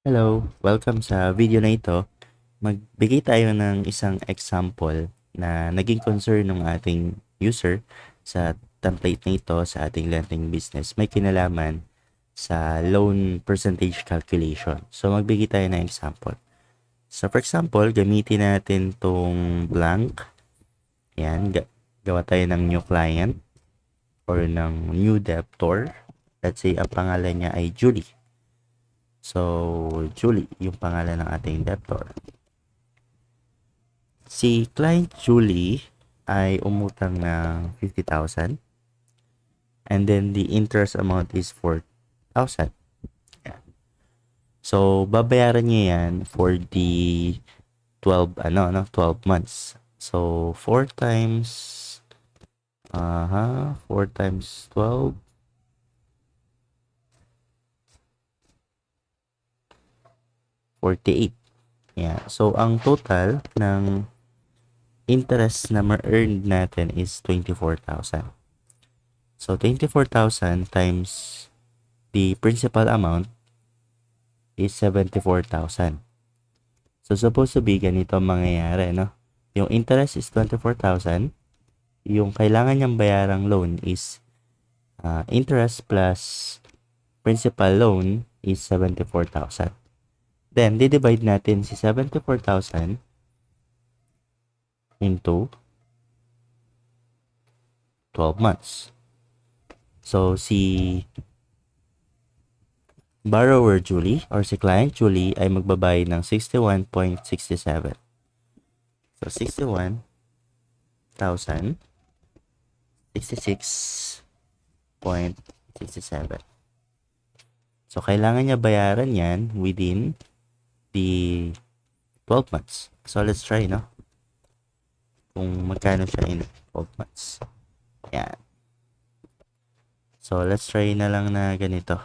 Hello, welcome sa video na ito. Magbigay tayo ng isang example na naging concern ng ating user sa template na ito sa ating lending business. May kinalaman sa loan percentage calculation. So, magbigay tayo ng example. So, for example, gamitin natin tong blank. Yan, gawa tayo ng new client or ng new debtor. Let's say, ang pangalan niya ay Julie. So, Julie, yung pangalan ng ating debtor. Si client Julie ay umutang ng 50,000 and then the interest amount is 4,000. Yeah. So, babayaran niya yan for the 12 months. So, 4 times 4 times 12, 48. Yeah. So, ang total ng interest na ma-earn natin is 24,000. So, 24,000 times the principal amount is 74,000. So, supposed to be ganito mangyayari, no? Yung interest is 24,000. Yung kailangan niyang bayarang loan is interest plus principal loan is 74,000. Then, di-divide natin si 74,000 into 12 months. So, si borrower Julie or si client Julie ay magbabayad ng 61.67. So, 61,000, 66.67. So, kailangan niya bayaran yan within the 12 months. So, let's try, no? Kung magkano siya in 12 months. Yan. So, let's try na lang na ganito.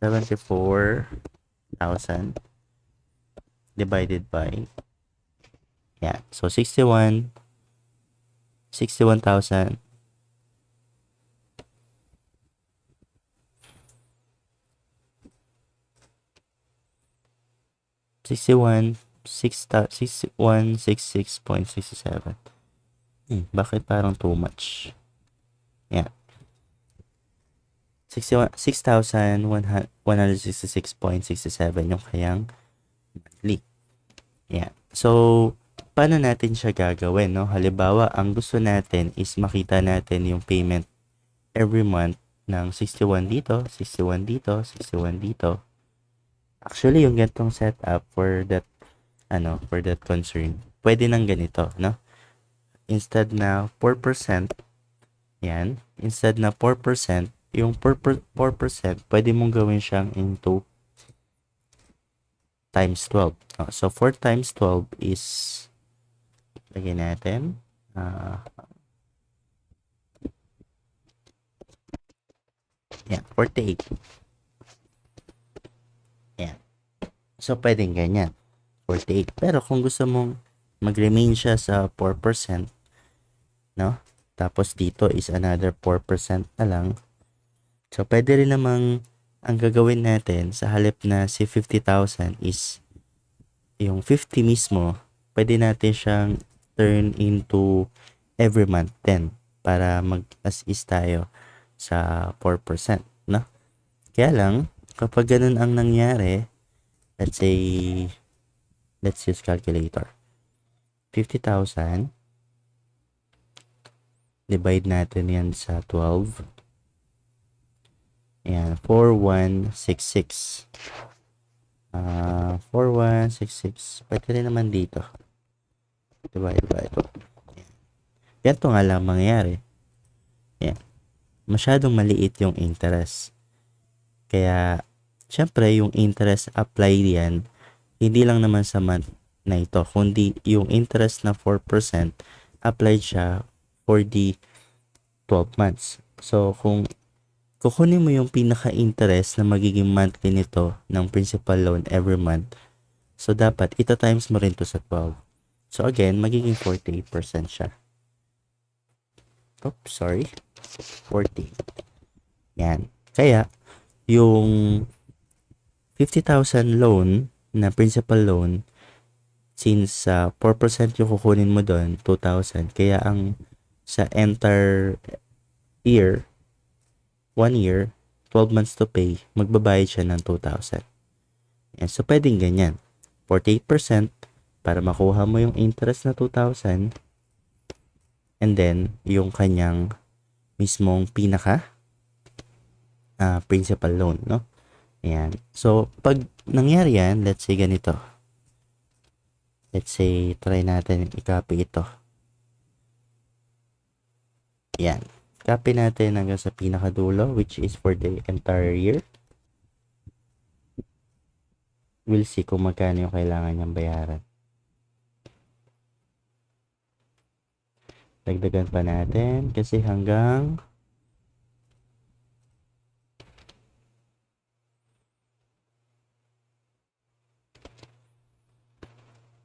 74,000 divided by so 61,000 6166.67. Bakit parang too much? Yeah. 6,166.67 yung kayang monthly. Yeah. So, paano natin siya gagawin, no? Halimbawa, ang gusto natin is makita natin yung payment every month ng 61 dito, 61 dito, 61 dito. Actually, yung ganitong setup for that concern, pwede nang ganito, no? Instead na 4%, instead na 4%, yung 4%, pwede mong gawin siyang into times 12. So, 4 times 12 is, lagyan natin, 48. Yan. So, pwedeng ganyan, 48. Pero kung gusto mong mag-remain siya sa 4%, no? Tapos dito is another 4% na lang. So, pwede rin namang ang gagawin natin sa halip na si 50,000 is yung 50 mismo, pwede natin siyang turn into every month 10 para mag-as-is tayo sa 4%, no? Kaya lang, kapag ganun ang nangyari, let's say, let's use calculator. 50,000, divide natin yan sa 12. Ayan, 4166. 4166. Pwede rin naman dito. Divide by 2. Yan to nga lang mangyayari. Yan. Masyadong maliit yung interest. Kaya, syempre, yung interest applied yan, hindi lang naman sa month na ito, kundi yung interest na 4% applied siya for the 12 months. So, kung kukunin mo yung pinaka-interest na magiging monthly nito ng principal loan every month, so dapat ita times mo rin to sa 12. So, again, magiging 48% siya. Oops, sorry. 40. Yan. Kaya, yung 50,000 loan na principal loan, since 4% yung kukunin mo doon, 2,000. Kaya ang sa entire year, 1 year, 12 months to pay, magbabayad siya ng 2,000. Yan. So, pwedeng ganyan. 48% para makuha mo yung interest na 2,000, and then yung kanyang mismong pinaka principal loan, no? Ayan. So, pag nangyari yan, let's say ganito. Let's say, try natin i-copy ito. Ayan. Copy natin hanggang sa pinakadulo, which is for the entire year. We'll see kung magkano yung kailangan niyang bayaran. Dagdagan pa natin kasi hanggang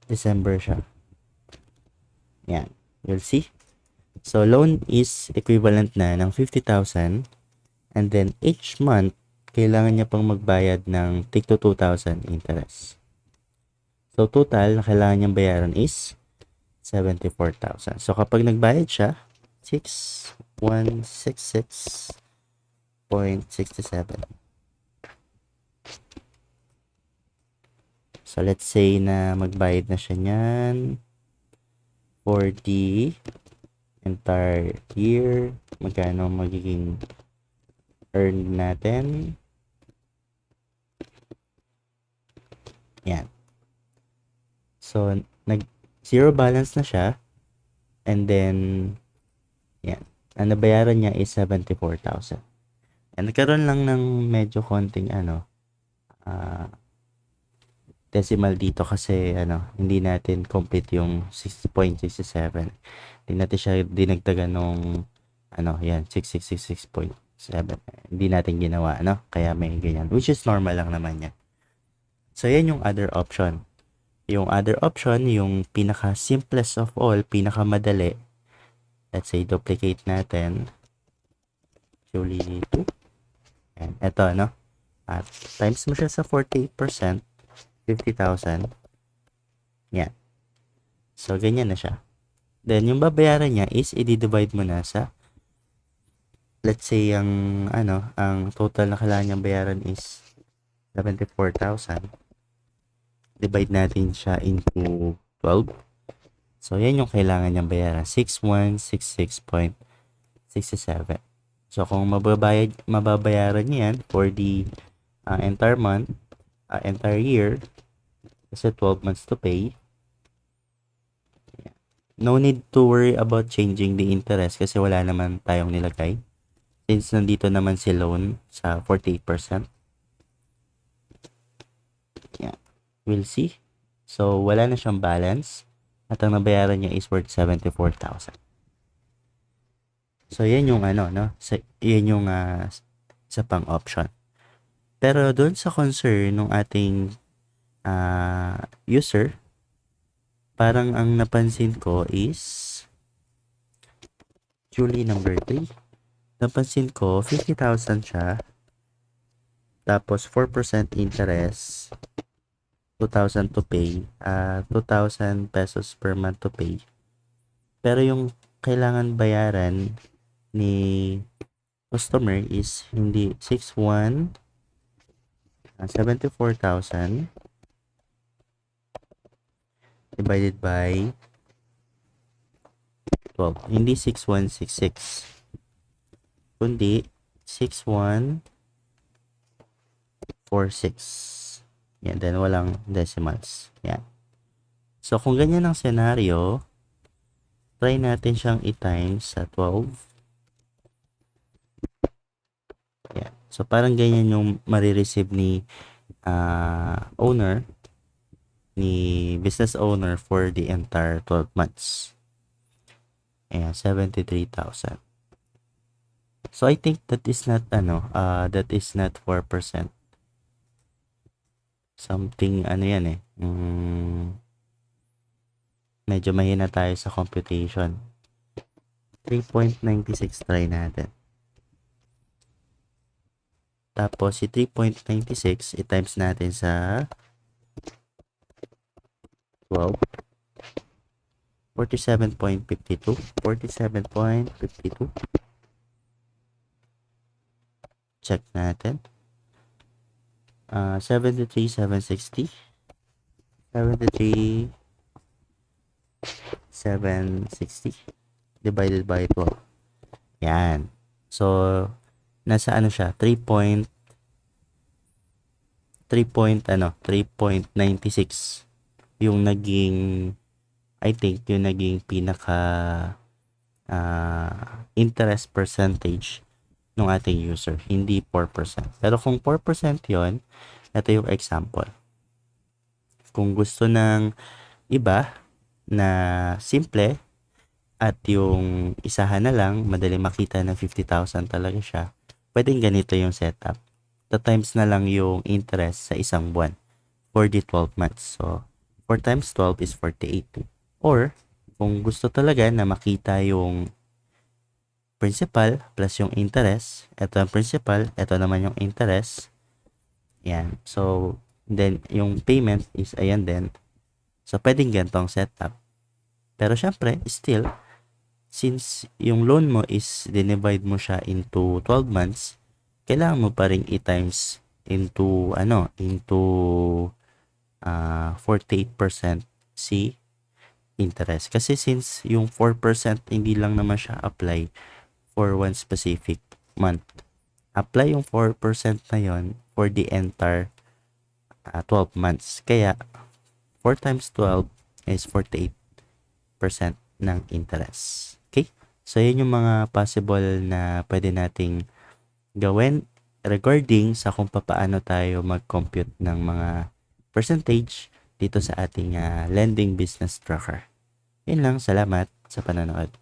December siya. Yan. You'll see. So, loan is equivalent na ng 50,000, and then each month, kailangan niya pang magbayad ng tig to 2,000 interest. So, total na kailangan niyang bayaran is 74,000. So, kapag nagbayad siya, 6,166.67. So, let's say na magbayad na siya niyan for the entire year. Magkano magiging earn natin? Yan. So, nag-zero balance na siya. And then, yan. Ang nabayaran niya is 74,000. And nagkaroon lang ng medyo konting decimal dito kasi hindi natin complete yung 6.67. Hindi natin siya dinagdagan nung yan 6666.7. Hindi natin ginawa, kaya may ganyan, which is normal lang naman yan. So yan yung other option. Yung other option, yung pinaka simplest of all, pinaka madali. Let's say duplicate natin. Actually 2. Yan, eto at times mo siya sa 48%, 50,000. Yan. So, ganyan na siya. Then, yung babayaran niya is i-divide mo na sa, let's say, ang total na kailangan niyang bayaran is 74,000. Divide natin siya into 12. So, yan yung kailangan niyang bayaran. 6,166.67. So, kung mababayaran niya yan for the entire month, entire year, kasi 12 months to pay. No need to worry about changing the interest kasi wala naman tayong nilagay. Since nandito naman si loan sa 48%. Yeah. We'll see. So, wala na siyang balance. At ang nabayaran niya is worth 74,000. So, yan yung So, yan yung sa pang option. Pero doon sa concern ng ating user, parang ang napansin ko is Julie number 3. Napansin ko 50,000 siya, tapos 4% interest, 2,000 to pay, 2,000 pesos per month to pay. Pero yung kailangan bayaran ni customer is hindi 74,000 divided by 12. Hindi 6,166. Kundi 6,146. Yan, then walang decimals. Yan. So, kung ganyan ang scenario, try natin siyang i-times sa 12. Yan. So, parang ganyan yung marireceive ni business owner for the entire 12 months. Ayan, 73,000. So, I think that is not, that is not 4%. Something, yan eh. Medyo mahina tayo sa computation. 3.96 try natin. Tapos, si 3.96, i-times natin sa 12. 47.52. 47.52. Check natin. 73,760. 73,760 divided by 12. Yan. So, nasa ano siya? 3.96 yung naging, I think, yung naging pinaka interest percentage ng ating user, hindi 4%. Pero kung 4% yon, ito yung example. Kung gusto ng iba na simple at yung isahan na lang, madali makita na 50,000 talaga siya, pwedeng ganito yung setup. Times na lang yung interest sa isang buwan for the 12 months. So, 4 times 12 is 48. Or, kung gusto talaga na makita yung principal plus yung interest, ito ang principal, ito naman yung interest. Yan. So, then, yung payment is ayan din. So, pwedeng ganitong setup. Pero, syempre, still, since yung loan mo is dinivide mo siya into 12 months, kailangan mo pa rin i-times into 48% si interest. Kasi since yung 4% hindi lang naman siya apply for one specific month. Apply yung 4% na yon for the entire 12 months. Kaya 4 times 12 is 48% ng interest. Okay? So, yun yung mga possible na pwede nating gawin regarding sa kung paano tayo mag-compute ng mga percentage dito sa ating lending business tracker. Yun lang. Salamat sa panonood.